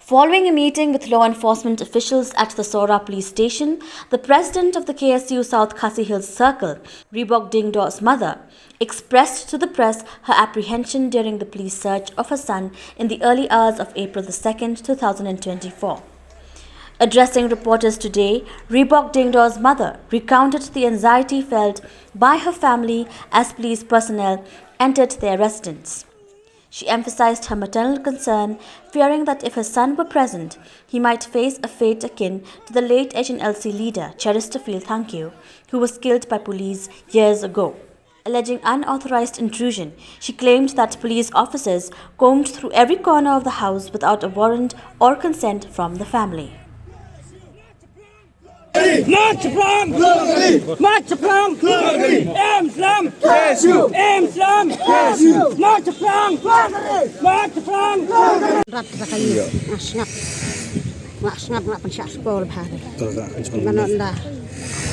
Following a meeting with law enforcement officials at the Sohra Police Station, the president of the KSU South Khasi Hills Circle, Ribok Diengdoh's mother, expressed to the press her apprehension during the police search of her son in the early hours of April 2nd, 2024. Addressing reporters today, Ribok Diengdoh's mother recounted the anxiety felt by her family as police personnel entered their residence. She emphasized her maternal concern, fearing that if her son were present, he might face a fate akin to the late HNLC leader, Chesterfield Thankyou, who was killed by police years ago. Alleging unauthorized intrusion, she claimed that police officers combed through every corner of the house without a warrant or consent from the family. March from Islam, Islam, march from Rat kayu, ngap pensyak sekolah bahari. Manonda,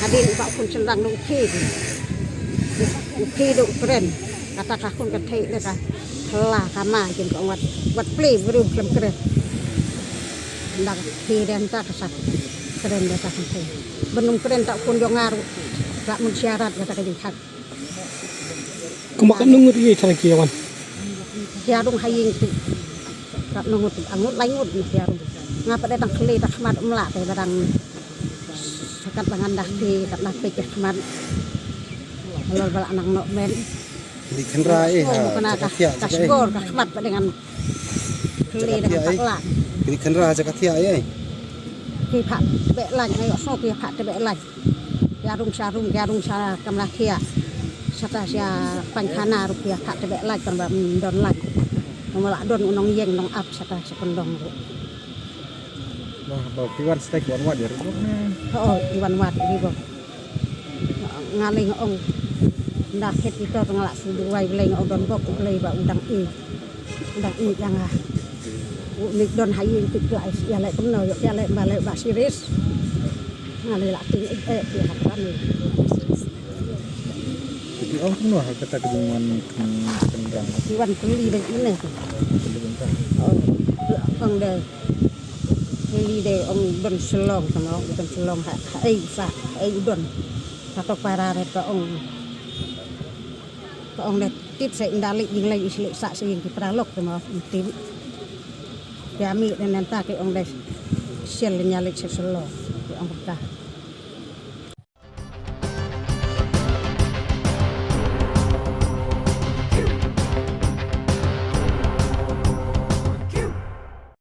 hadin pak pun cenderang nungki duk keren. Kata kakun ketik dekat telah kama jen kau wat play beru kelem keren. Ndak keren tak kesat keren dekat ketik. Benung keren tak pun jongar tak mensyarat kata kejikat. Kemakan nungut ye cara kiawan. Tiarung haying tu. Tak nungut angut langut tiarung. Ngapa datang keli tak khmat melak te barang sekat dengan dah pi kat dah pi khmat. Kalau balak nang nok men. Di kenrai tak skor tak khmat dengan keli dengan tak lak. Di kenrai jakatia ye. Ki pak bek lai ai sok ki pak te bek lai. Tiarung sa kamlah kia. Sata sia pankhana rupiah pak te bek lai kan ba don lai. Melak don unong yeng nong up sata sekondong ru. Wah, bau piwan steak wan ya Ribok. Oh, iwan wat Ribok. Ngaling ong ndak ket itu ngalak sudu wai leng ong don bok lei ba undang i yang ah. Nik don hayin tik lai ya lai kumno ya lai ba lai ba siris. Ngali lak ting ya hatan ni. Jadi kuno kata kedungan kendang. Iwan keli dek ini. Oh, ong de keli de ong don selong sama ong don selong ai sa ai don. Satu para re ong de tip sai ndalik jing lai islik sa sing ki pralok sama tim. Kami dan nanti ke ong de sel nyalik selong ong ka.